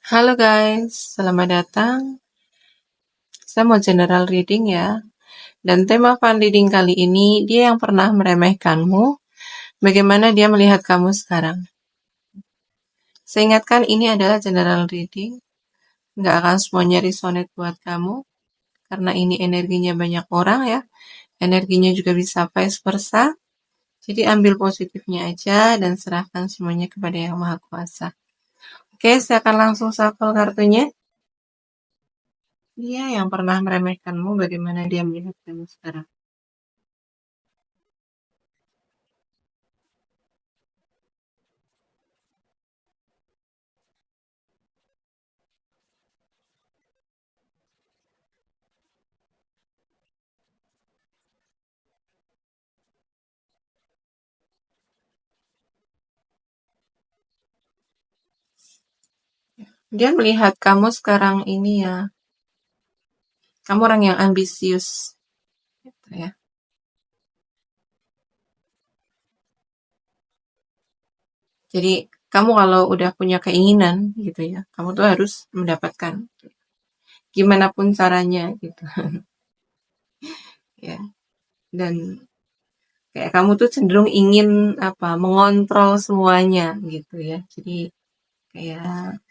Halo guys, selamat datang. Saya mau general reading ya. Dan tema fun reading kali ini, dia yang pernah meremehkanmu, bagaimana dia melihat kamu sekarang. Saya ingatkan ini adalah general reading, nggak akan semuanya resonate buat kamu, karena ini energinya banyak orang ya. Energinya juga bisa vice versa. Jadi ambil positifnya aja dan serahkan semuanya kepada Yang Maha Kuasa. Oke, saya akan langsung shuffle kartunya. Dia yang pernah meremehkanmu, bagaimana dia melihat kamu sekarang. Dia melihat kamu sekarang ini ya, kamu orang yang ambisius, gitu ya. Jadi kamu kalau udah punya keinginan gitu ya, kamu tuh harus mendapatkan gimana pun caranya gitu ya. Dan kayak kamu tuh cenderung ingin apa mengontrol semuanya gitu ya. Jadi kayak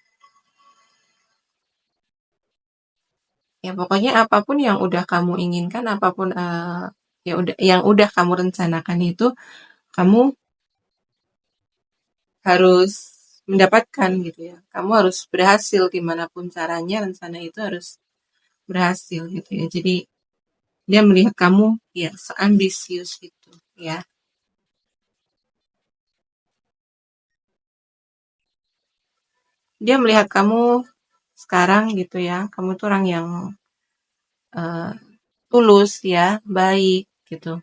ya pokoknya apapun yang udah kamu inginkan, apapun ya udah yang udah kamu rencanakan itu kamu harus mendapatkan gitu ya. Kamu harus berhasil gimana pun caranya, rencana itu harus berhasil gitu ya. Jadi dia melihat kamu ya seambisius itu ya. Dia melihat kamu sekarang gitu ya. Kamu tuh orang yang eh, tulus ya, baik gitu.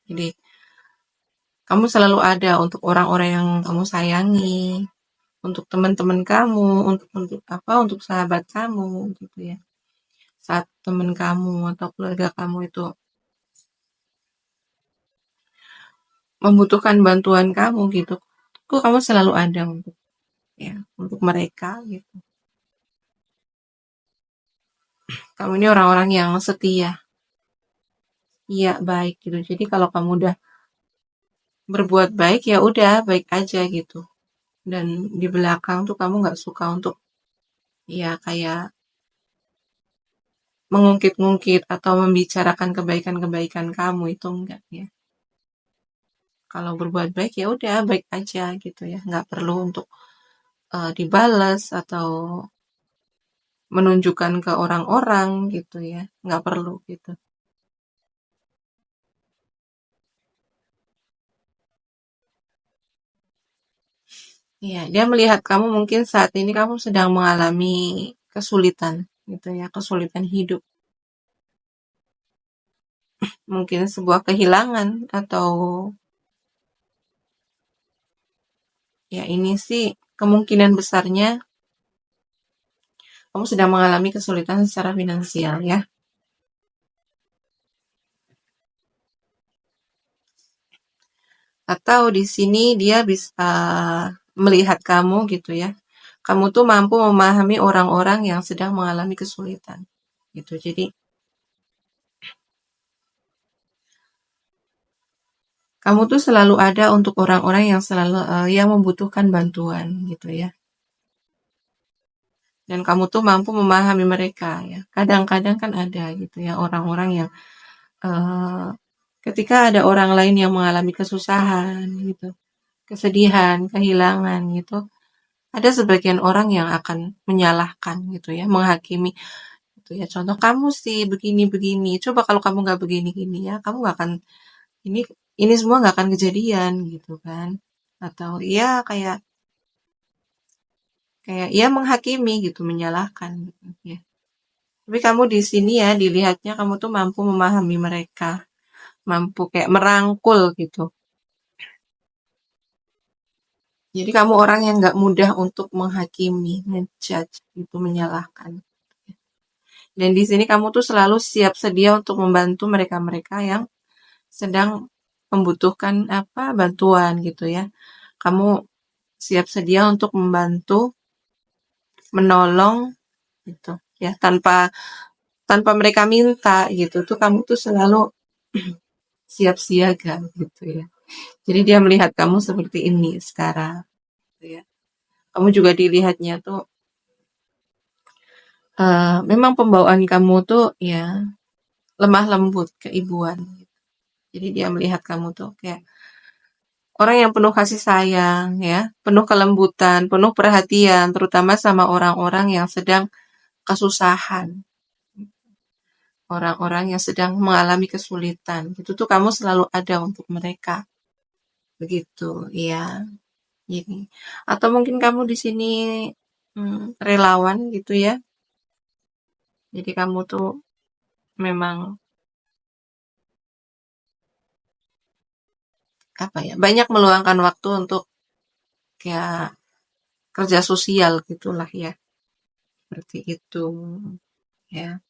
Jadi kamu selalu ada untuk orang-orang yang kamu sayangi, untuk teman-teman kamu, untuk apa? Untuk sahabat kamu gitu ya. Saat teman kamu atau keluarga kamu itu membutuhkan bantuan kamu gitu, kok kamu selalu ada untuk ya untuk mereka gitu. Kamu ini orang-orang yang setia, iya baik gitu. Jadi kalau kamu udah berbuat baik ya udah baik aja gitu. Dan di belakang tuh kamu nggak suka untuk ya kayak mengungkit-ungkit atau membicarakan kebaikan-kebaikan kamu itu enggak ya. Kalau berbuat baik ya udah baik aja gitu ya, nggak perlu untuk dibalas atau menunjukkan ke orang-orang gitu ya, nggak perlu gitu. Iya, dia melihat kamu mungkin saat ini kamu sedang mengalami kesulitan gitu ya, kesulitan hidup. Mungkin sebuah kehilangan atau ya ini sih kemungkinan besarnya kamu sedang mengalami kesulitan secara finansial ya. Atau di sini dia bisa melihat kamu gitu ya. Kamu tuh mampu memahami orang-orang yang sedang mengalami kesulitan gitu. Jadi kamu tuh selalu ada untuk orang-orang yang selalu yang membutuhkan bantuan gitu ya. Dan kamu tuh mampu memahami mereka ya. Kadang-kadang kan ada gitu ya orang-orang yang eh, ketika ada orang lain yang mengalami kesusahan gitu, kesedihan, kehilangan gitu, ada sebagian orang yang akan menyalahkan gitu ya, menghakimi gitu ya. Contoh kamu sih begini-begini, coba kalau kamu nggak begini-gini ya, kamu nggak akan ini ini semua nggak akan kejadian gitu kan. Atau ya kayak kayak ya menghakimi gitu, menyalahkan gitu ya. Tapi kamu di sini ya dilihatnya kamu tuh mampu memahami mereka, mampu kayak merangkul gitu. Jadi kamu orang yang nggak mudah untuk menghakimi, menjudge, itu menyalahkan. Dan di sini kamu tuh selalu siap sedia untuk membantu mereka-mereka yang sedang membutuhkan apa bantuan gitu ya. Kamu siap sedia untuk membantu, menolong gitu ya, tanpa tanpa mereka minta gitu tuh kamu tuh selalu siap siaga gitu ya. Jadi dia melihat kamu seperti ini sekarang gitu ya. Kamu juga dilihatnya tuh memang pembawaan kamu tuh ya lemah lembut, keibuan. Jadi dia melihat kamu tuh kayak orang yang penuh kasih sayang ya, penuh kelembutan, penuh perhatian, terutama sama orang-orang yang sedang kesusahan, orang-orang yang sedang mengalami kesulitan. Itu tuh kamu selalu ada untuk mereka. Begitu, ya. Jadi, atau mungkin kamu di sini relawan gitu ya. Jadi kamu tuh memang apa ya, banyak meluangkan waktu untuk kayak kerja sosial gitulah ya. Seperti itu, ya.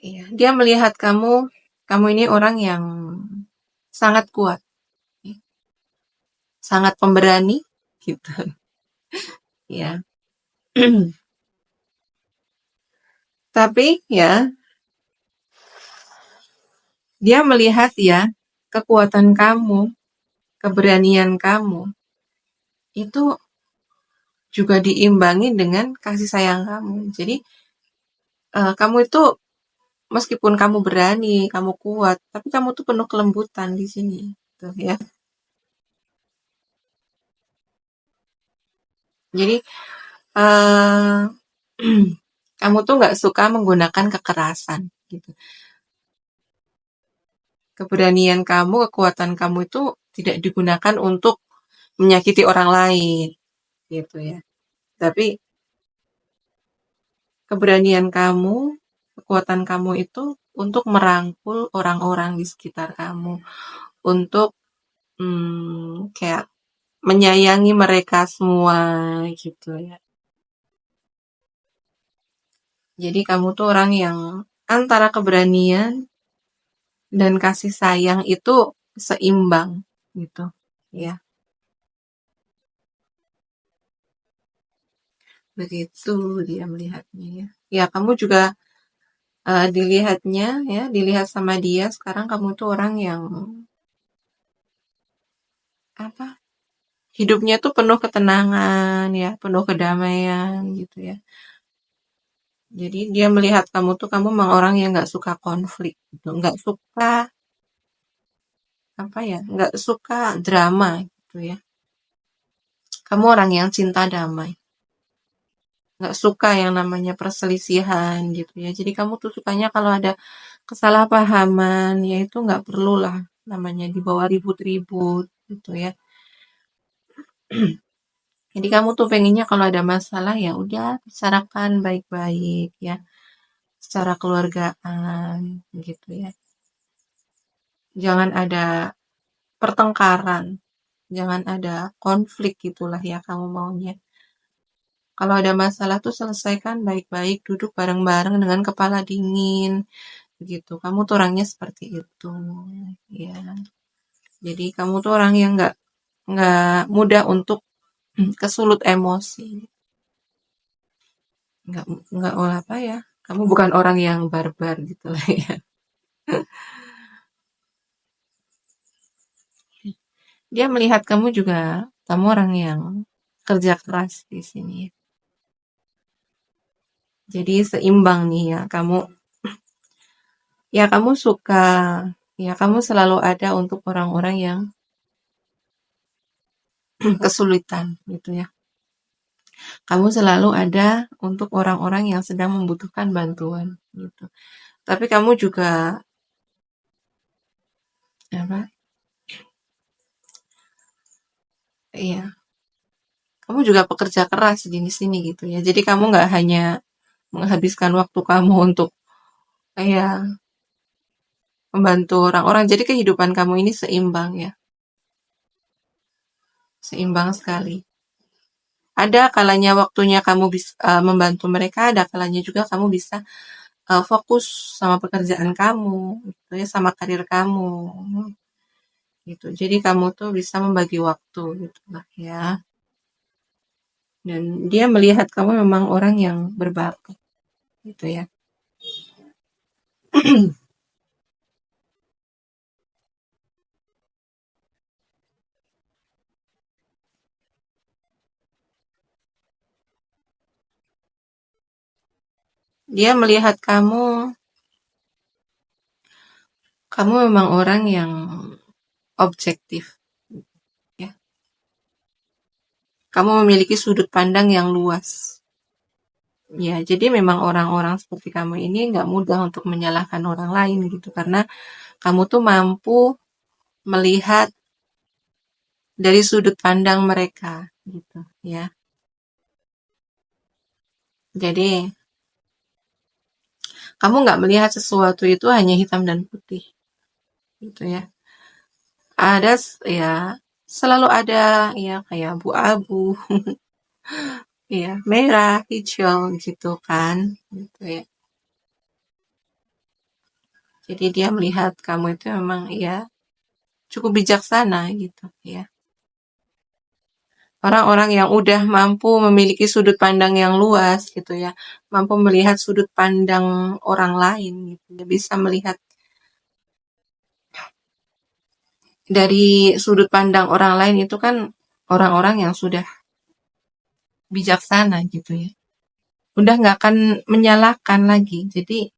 Iya, dia melihat kamu ini orang yang sangat kuat, sangat pemberani, gitu, ya. Tapi ya, dia melihat ya kekuatan kamu, keberanian kamu itu juga diimbangi dengan kasih sayang kamu. Jadi kamu itu meskipun kamu berani, kamu kuat, tapi kamu tuh penuh kelembutan di sini, tuh ya. Jadi eh kamu tuh nggak suka menggunakan kekerasan, gitu. Keberanian kamu, kekuatan kamu itu tidak digunakan untuk menyakiti orang lain, gitu ya. Tapi keberanian kamu, kekuatan kamu itu untuk merangkul orang-orang di sekitar kamu, untuk kayak menyayangi mereka semua, gitu ya. Jadi kamu tuh orang yang antara keberanian dan kasih sayang itu seimbang, gitu ya. Begitu dia melihatnya ya. Ya, kamu juga dilihatnya ya, dilihat sama dia sekarang kamu tuh orang yang apa? Hidupnya tuh penuh ketenangan ya, penuh kedamaian gitu ya. Jadi dia melihat kamu tuh kamu memang orang yang nggak suka konflik, gitu. Nggak suka apa ya, nggak suka drama gitu ya. Kamu orang yang cinta damai, nggak suka yang namanya perselisihan gitu ya. Jadi kamu tuh sukanya kalau ada kesalahpahaman, ya itu nggak perlulah namanya dibawa ribut-ribut gitu ya. Jadi kamu tuh pengennya kalau ada masalah ya udah bicarakan baik-baik ya, secara keluargaan gitu ya. Jangan ada pertengkaran, jangan ada konflik gitulah ya kamu maunya. Kalau ada masalah tuh selesaikan baik-baik, duduk bareng-bareng dengan kepala dingin gitu. Kamu tuh orangnya seperti itu, ya. Jadi kamu tuh orang yang nggak mudah untuk kesulut emosi. Nggak nggak apa ya. Kamu bukan orang yang barbar gitu lah ya. Dia melihat kamu juga, kamu orang yang kerja keras di sini. Jadi seimbang nih ya. Kamu suka, ya kamu selalu ada untuk orang-orang yang kesulitan gitu ya. Kamu selalu ada untuk orang-orang yang sedang membutuhkan bantuan gitu. Tapi kamu juga apa? Iya, kamu juga pekerja keras di sini gitu ya. Jadi kamu nggak hanya menghabiskan waktu kamu untuk kayak membantu orang-orang. Jadi kehidupan kamu ini seimbang ya, seimbang sekali. Ada kalanya waktunya kamu bisa membantu mereka, ada kalanya juga kamu bisa fokus sama pekerjaan kamu, gitu ya, sama karir kamu. gitu. Jadi kamu tuh bisa membagi waktu gitu lah ya. Dan dia melihat kamu memang orang yang berbakat gitu ya. Dia melihat kamu memang orang yang objektif ya. Kamu memiliki sudut pandang yang luas. Ya, jadi memang orang-orang seperti kamu ini nggak mudah untuk menyalahkan orang lain gitu, karena kamu tuh mampu melihat dari sudut pandang mereka gitu ya. Jadi kamu nggak melihat sesuatu itu hanya hitam dan putih gitu ya. Ada ya, selalu ada ya kayak abu-abu, ya merah, hijau gitu kan, gitu ya. Jadi dia melihat kamu itu memang ya cukup bijaksana gitu ya. Orang-orang yang udah mampu memiliki sudut pandang yang luas gitu ya, mampu melihat sudut pandang orang lain gitu. Dia bisa melihat dari sudut pandang orang lain itu kan orang-orang yang sudah bijaksana gitu ya. Udah nggak akan menyalahkan lagi. Jadi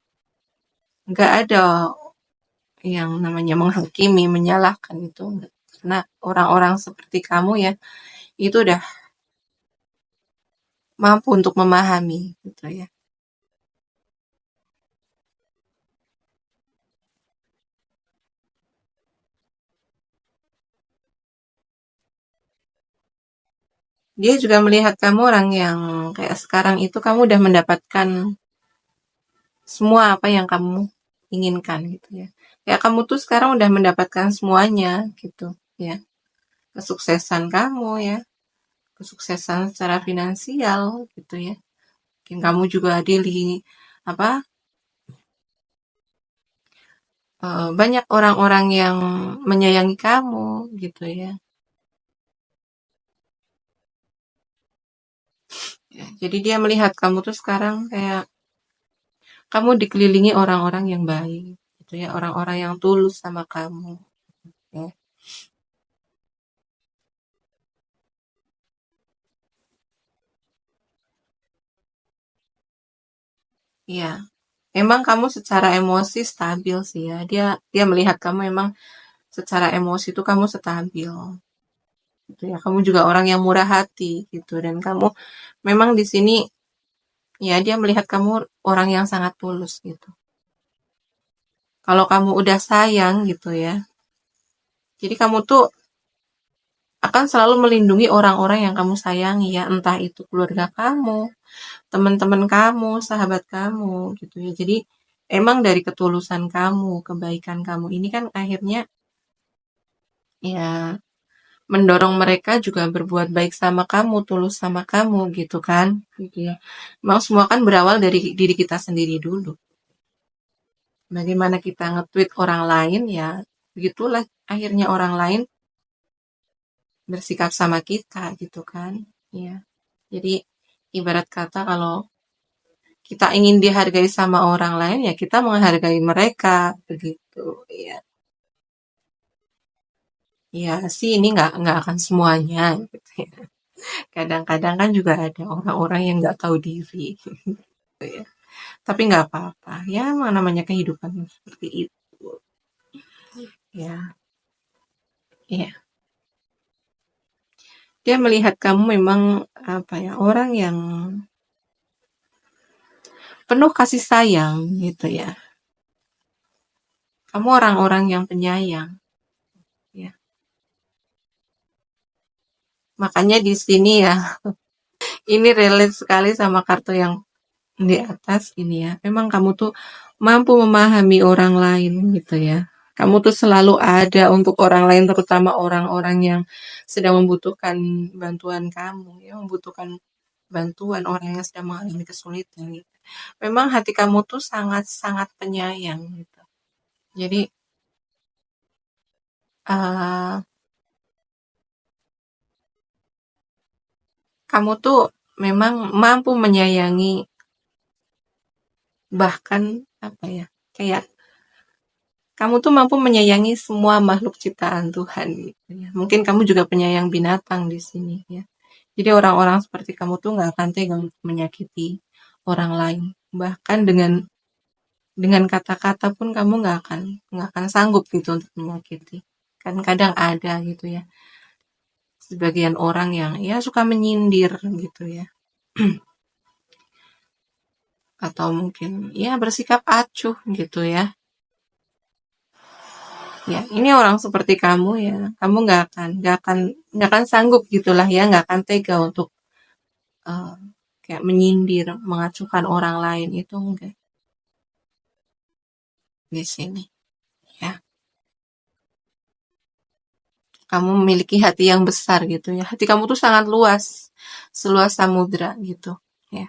nggak ada yang namanya menghakimi, menyalahkan itu enggak. Karena orang-orang seperti kamu ya, itu udah mampu untuk memahami gitu ya. Dia juga melihat kamu orang yang kayak sekarang itu kamu udah mendapatkan semua apa yang kamu inginkan gitu ya. Ya kamu tuh sekarang udah mendapatkan semuanya gitu ya. Kesuksesan kamu ya, kesuksesan secara finansial gitu ya. Mungkin kamu juga apa banyak orang-orang yang menyayangi kamu gitu ya. Ya, jadi dia melihat kamu tuh sekarang kayak kamu dikelilingi orang-orang yang baik gitu ya, orang-orang yang tulus sama kamu ya. Iya, emang kamu secara emosi stabil sih ya. Dia dia melihat kamu emang secara emosi itu kamu stabil gitu ya. Kamu juga orang yang murah hati gitu dan kamu memang di sini ya dia melihat kamu orang yang sangat tulus gitu. Kalau kamu udah sayang gitu ya. Jadi kamu tuh akan selalu melindungi orang-orang yang kamu sayangi ya, entah itu keluarga kamu, teman-teman kamu, sahabat kamu gitu ya. Jadi emang dari ketulusan kamu, kebaikan kamu ini kan akhirnya ya mendorong mereka juga berbuat baik sama kamu, tulus sama kamu gitu kan. Gitu ya. Memang semua kan berawal dari diri kita sendiri dulu. Bagaimana kita nge-tweet orang lain ya, begitulah akhirnya orang lain bersikap sama kita gitu kan. Ya. Jadi ibarat kata kalau kita ingin dihargai sama orang lain ya kita menghargai mereka begitu ya. Ya sih ini nggak akan semuanya gitu ya. Kadang-kadang kan juga ada orang-orang yang nggak tahu diri gitu ya. Tapi nggak apa-apa ya, emang namanya kehidupan seperti itu ya. Ya, dia melihat kamu memang apa ya, orang yang penuh kasih sayang gitu ya. Kamu orang-orang yang penyayang ya. Makanya di sini ya, ini relate sekali sama kartu yang di atas ini ya. Memang kamu tuh mampu memahami orang lain gitu ya. Kamu tuh selalu ada untuk orang lain, terutama orang-orang yang sedang membutuhkan bantuan kamu, ya, membutuhkan bantuan orang yang sedang mengalami kesulitan. Gitu. Memang hati kamu tuh sangat-sangat penyayang gitu. Jadi eh, kamu tuh memang mampu menyayangi, bahkan apa ya, kayak kamu tuh mampu menyayangi semua makhluk ciptaan Tuhan gitu ya. Mungkin kamu juga penyayang binatang di sini ya. Jadi orang-orang seperti kamu tuh nggak akan tega untuk menyakiti orang lain. Bahkan dengan kata-kata pun kamu nggak akan sanggup gitu untuk menyakiti. Kan kadang ada gitu ya, sebagian orang yang ya suka menyindir gitu ya, atau mungkin ya bersikap acuh gitu ya. Ya, ini orang seperti kamu ya, kamu nggak akan sanggup gitulah ya, nggak akan tega untuk eh, kayak menyindir, mengacuhkan orang lain itu enggak di sini ya. Kamu memiliki hati yang besar gitu ya. Hati kamu tuh sangat luas, seluas samudra gitu ya.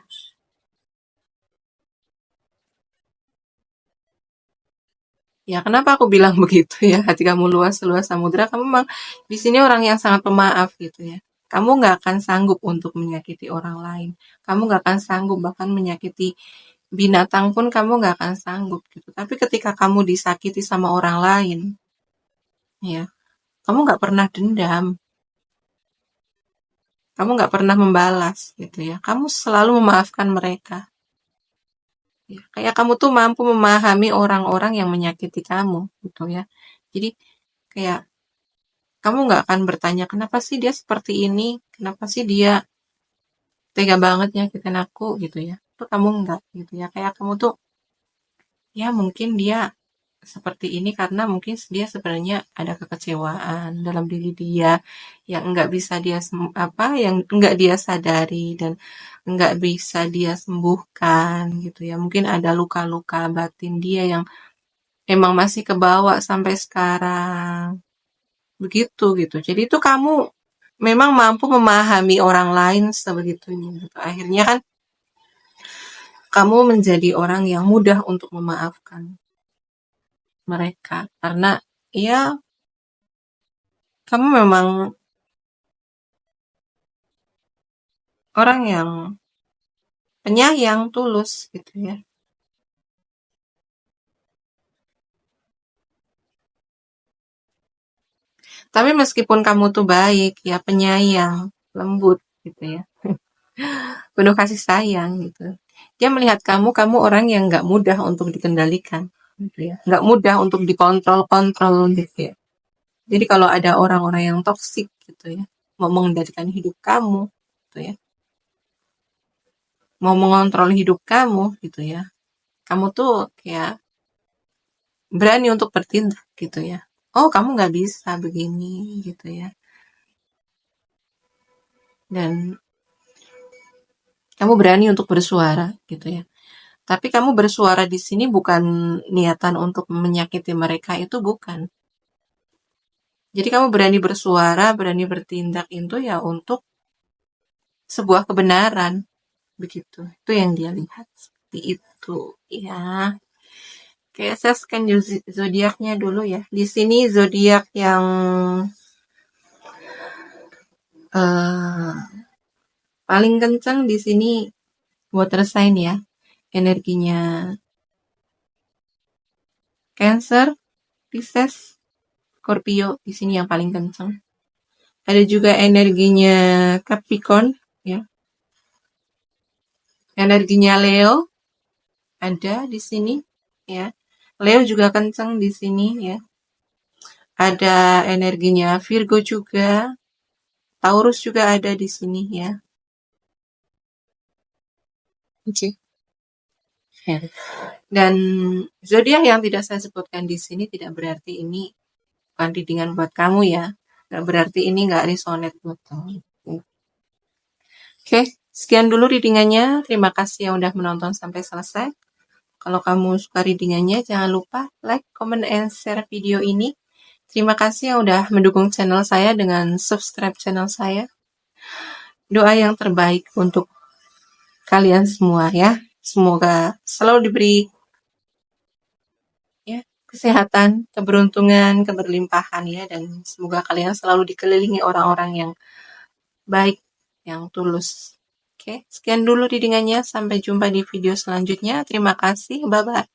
Ya, kenapa aku bilang begitu ya? Hati kamu luas seluas samudra. Kamu memang di sini orang yang sangat pemaaf gitu ya. Kamu nggak akan sanggup untuk menyakiti orang lain. Kamu nggak akan sanggup bahkan menyakiti binatang pun kamu nggak akan sanggup gitu. Tapi ketika kamu disakiti sama orang lain, ya, kamu nggak pernah dendam. Kamu nggak pernah membalas gitu ya. Kamu selalu memaafkan mereka. Ya, kayak kamu tuh mampu memahami orang-orang yang menyakiti kamu gitu ya. Jadi kayak kamu nggak akan bertanya, kenapa sih dia seperti ini? Kenapa sih dia tega banget nyakitin aku gitu ya. Itu kamu nggak gitu ya. Kayak kamu tuh, ya mungkin dia seperti ini karena mungkin dia sebenarnya ada kekecewaan dalam diri dia yang nggak bisa dia yang nggak dia sadari dan nggak bisa dia sembuhkan gitu ya. Mungkin ada luka-luka batin dia yang emang masih kebawa sampai sekarang. Begitu gitu. Jadi itu kamu memang mampu memahami orang lain sebegitunya gitu. Akhirnya kan kamu menjadi orang yang mudah untuk memaafkan mereka karena ya kamu memang orang yang penyayang, tulus gitu ya. Tapi meskipun kamu tuh baik ya, penyayang, lembut gitu ya, penuh kasih sayang gitu. Dia melihat kamu orang yang nggak mudah untuk dikendalikan gitu ya, nggak mudah untuk dikontrol-kontrol gitu ya. Jadi kalau ada orang-orang yang toksik gitu ya, mau mengendalikan hidup kamu gitu ya, mau mengontrol hidup kamu gitu ya, kamu tuh kayak berani untuk bertindak gitu ya. Oh, kamu nggak bisa begini gitu ya. Dan kamu berani untuk bersuara gitu ya. Tapi kamu bersuara di sini bukan niatan untuk menyakiti mereka, itu bukan. Jadi kamu berani bersuara, berani bertindak itu ya untuk sebuah kebenaran begitu. Itu yang dia lihat seperti itu ya. Kayak saya scan zodiaknya dulu ya. Di sini zodiak yang eh, paling kencang di sini water sign ya. Energinya Cancer, Pisces, Scorpio di sini yang paling kencang. Ada juga energinya Capricorn ya. Energinya Leo ada di sini ya. Leo juga kencang di sini ya. Ada energinya Virgo juga, Taurus juga ada di sini ya. Oke. Ya. Dan zodiak yang tidak saya sebutkan di sini tidak berarti ini bukan readingan buat kamu ya. Nggak berarti ini nggak resonate buat kamu. Oke, sekian dulu readingannya. Terima kasih yang udah menonton sampai selesai. Kalau kamu suka readingannya, jangan lupa like, comment, and share video ini. Terima kasih yang udah mendukung channel saya dengan subscribe channel saya. Doa yang terbaik untuk kalian semua ya. Semoga selalu diberi ya kesehatan, keberuntungan, keberlimpahan ya, dan semoga kalian selalu dikelilingi orang-orang yang baik, yang tulus. Oke, sekian dulu readingannya. Sampai jumpa di video selanjutnya. Terima kasih. Bye-bye.